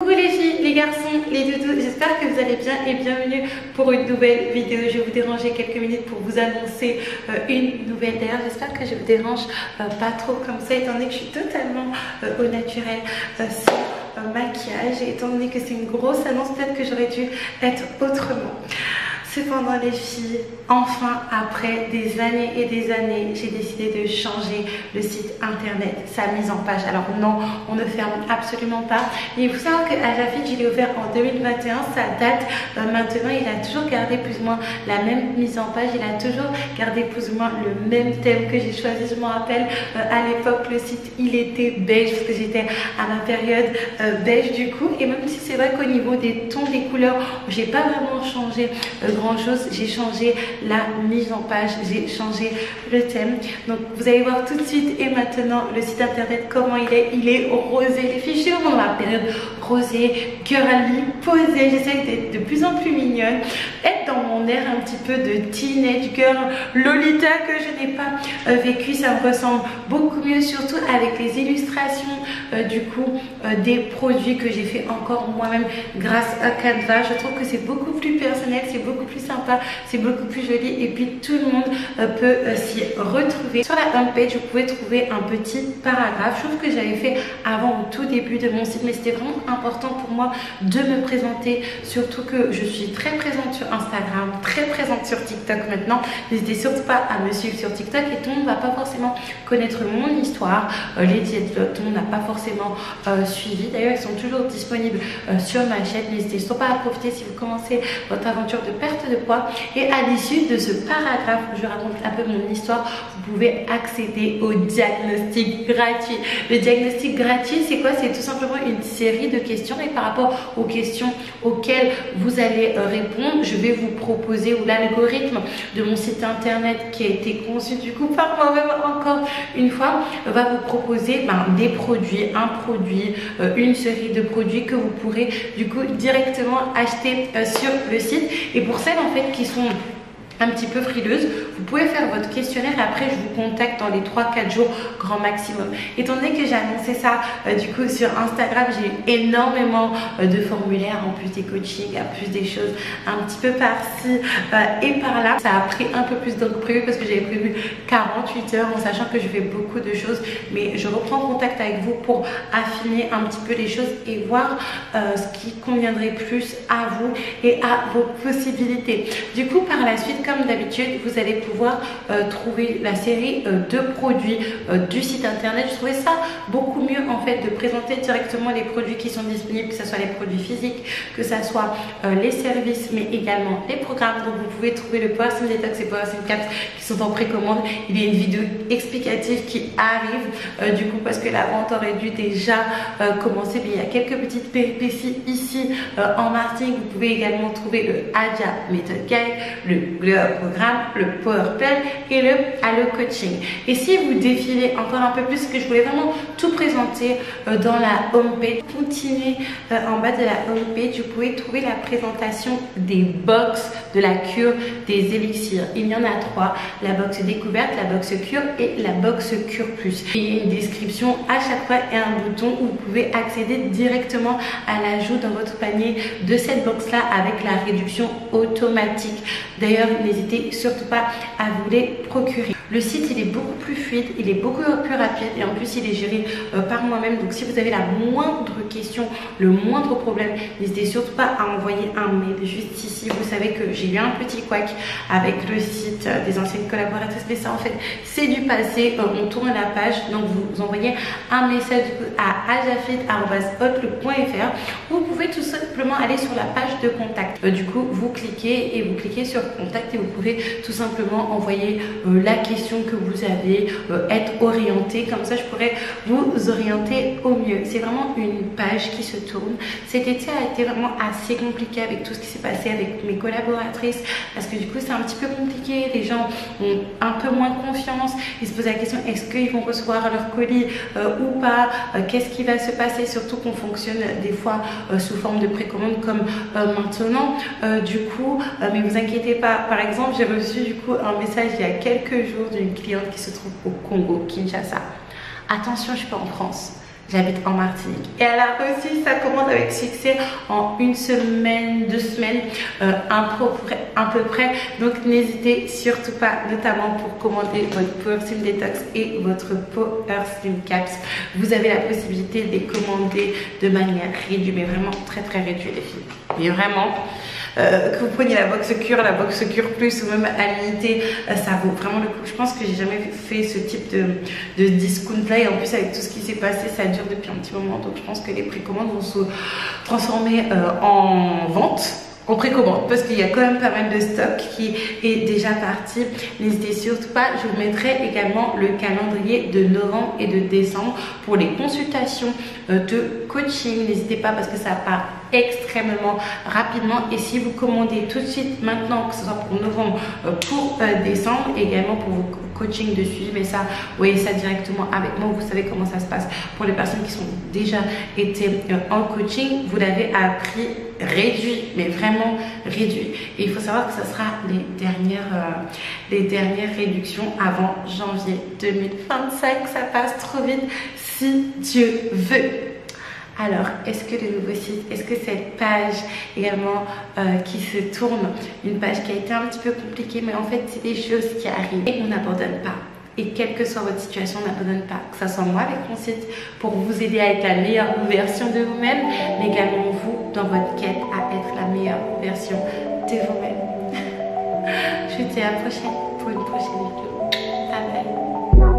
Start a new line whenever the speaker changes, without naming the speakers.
Coucou les filles, les garçons, les doudous, j'espère que vous allez bien et bienvenue pour une nouvelle vidéo. Je vais vous déranger quelques minutes pour vous annoncer une nouvelle. D'ailleurs, j'espère que je vous dérange pas trop comme ça, étant donné que je suis totalement au naturel sans maquillage. Et étant donné que c'est une grosse annonce, peut-être que j'aurais dû être autrement. Cependant les filles, enfin après des années et des années, j'ai décidé de changer le site internet, sa mise en page. Alors non, on ne ferme absolument pas. Mais il faut savoir que Ajafit, je l'ai ouvert en 2021, ça date maintenant, il a toujours gardé plus ou moins la même mise en page, il a toujours gardé plus ou moins le même thème que j'ai choisi. Je me rappelle à l'époque le site il était beige parce que j'étais à ma période beige du coup. Et même si c'est vrai qu'au niveau des tons, des couleurs, j'ai pas vraiment changé grand chose, j'ai changé la mise en page, j'ai changé le thème. Donc vous allez voir tout de suite. Et maintenant le site internet comment il est rosé. Les filles, je suis vraiment dans ma période rosée, girly, posée. J'essaie d'être de plus en plus mignonne, être dans mon air un petit peu de teenage girl Lolita que je n'ai pas vécu. Ça me ressemble beaucoup mieux, surtout avec les illustrations du coup des produits que j'ai fait encore moi-même grâce à Canva. Je trouve que c'est beaucoup plus personnel, c'est beaucoup plus sympa, c'est beaucoup plus joli et puis tout le monde peut s'y retrouver. Sur la homepage, vous pouvez trouver un petit paragraphe. Je trouve que j'avais fait avant au tout début de mon site, mais c'était vraiment important pour moi de me présenter, surtout que je suis très présente sur Instagram, très présente sur TikTok maintenant. N'hésitez surtout pas à me suivre sur TikTok et tout le monde ne va pas forcément connaître mon histoire. Les diètes, tout le monde n'a pas forcément suivi. D'ailleurs, ils sont toujours disponibles sur ma chaîne. N'hésitez surtout pas à profiter si vous commencez votre aventure de perte de poids. Et à l'issue de ce paragraphe où je raconte un peu mon histoire, vous pouvez accéder au diagnostic gratuit. Le diagnostic gratuit, c'est quoi? C'est tout simplement une série de questions et par rapport aux questions auxquelles vous allez répondre, je vais vous proposer, ou l'algorithme de mon site internet qui a été conçu du coup par moi-même encore une fois, va vous proposer des produits, un produit, une série de produits que vous pourrez du coup directement acheter sur le site. Et pour celles en fait qui sont un petit peu frileuse, vous pouvez faire votre questionnaire et après je vous contacte dans les 3-4 jours grand maximum. Étant donné que j'ai annoncé ça du coup sur Instagram, j'ai eu énormément de formulaires, en plus des coachings, en plus des choses un petit peu par-ci et par-là. Ça a pris un peu plus donc prévu parce que j'avais prévu 48 heures en sachant que je fais beaucoup de choses, mais je reprends contact avec vous pour affiner un petit peu les choses et voir ce qui conviendrait plus à vous et à vos possibilités. Du coup par la suite, comme d'habitude, vous allez pouvoir trouver la série de produits du site internet. Je trouvais ça beaucoup mieux en fait de présenter directement les produits qui sont disponibles, que ce soit les produits physiques, que ce soit les services, mais également les programmes. Donc vous pouvez trouver le Power Sim Detox et Power Sim Caps qui sont en précommande. Il y a une vidéo explicative qui arrive du coup parce que la vente aurait dû déjà commencer, mais il y a quelques petites péripéties ici en marketing. Vous pouvez également trouver le Aja Method Guide, le programme, le Power Plan et le Allo Coaching. Et si vous défilez encore un peu plus, que je voulais vraiment tout présenter dans la homepage, continuez en bas de la homepage, vous pouvez trouver la présentation des box de la cure des élixirs. Il y en a 3, la box découverte, la box cure et la box cure plus. Il y a une description à chaque fois et un bouton où vous pouvez accéder directement à l'ajout dans votre panier de cette box là avec la réduction automatique. D'ailleurs, n'hésitez surtout pas à vous les procurer. Le site il est beaucoup plus fluide, il est beaucoup plus rapide et en plus il est géré par moi-même. Donc si vous avez la moindre question, le moindre problème, n'hésitez surtout pas à envoyer un mail juste ici. Vous savez que j'ai eu un petit couac avec le site des anciennes collaboratrices, mais ça en fait c'est du passé. On tourne la page, donc vous envoyez un message à ajafit@outlook.fr. Vous pouvez tout simplement aller sur la page de contact. Du coup vous cliquez sur contact et vous pouvez tout simplement envoyer la question que vous avez, être orienté, comme ça je pourrais vous orienter au mieux. C'est vraiment une page qui se tourne. Cet été a été vraiment assez compliqué avec tout ce qui s'est passé avec mes collaboratrices parce que du coup c'est un petit peu compliqué, les gens ont un peu moins confiance, ils se posent la question est-ce qu'ils vont recevoir leur colis ou pas, qu'est-ce qui va se passer, surtout qu'on fonctionne des fois sous forme de précommande comme maintenant du coup, mais vous inquiétez pas, par exemple j'ai reçu du coup un message il y a quelques jours d'une cliente qui se trouve au Congo, Kinshasa. Attention, je suis pas en France. j'habite en Martinique. Et elle a réussi sa commande avec succès en 1 semaine, 2 semaines, à peu près. Donc n'hésitez surtout pas, notamment pour commander votre Power Slim Detox et votre Power Slim Caps. Vous avez la possibilité de les commander de manière réduite, mais vraiment très réduite les filles. Mais vraiment, que vous preniez la box cure plus ou même à l'unité, ça vaut vraiment le coup. Je pense que j'ai jamais fait ce type de discount là, et en plus avec tout ce qui s'est passé, ça dure depuis un petit moment, donc je pense que les précommandes vont se transformer en vente, en précommande, parce qu'il y a quand même pas mal de stock qui est déjà parti. N'hésitez surtout pas, je vous mettrai également le calendrier de novembre et de décembre pour les consultations de coaching. N'hésitez pas parce que ça part extrêmement rapidement, et si vous commandez tout de suite maintenant, que ce soit pour novembre, pour décembre, et également pour vos coachings de suivi, mais ça, vous voyez ça directement avec moi, vous savez comment ça se passe. Pour les personnes qui sont déjà été en coaching, vous l'avez à prix réduit, mais vraiment réduit, et il faut savoir que ça sera les dernières réductions avant janvier 2025. Ça passe trop vite si Dieu veut. Alors, est-ce que le nouveau site, est-ce que cette page également qui se tourne, une page qui a été un petit peu compliquée, mais en fait c'est des choses qui arrivent et on n'abandonne pas. Et quelle que soit votre situation, on n'abandonne pas. Que ce soit moi avec mon site pour vous aider à être la meilleure version de vous-même, mais également vous dans votre quête à être la meilleure version de vous-même. Je vous dis à la prochaine pour une prochaine vidéo. Bye bye.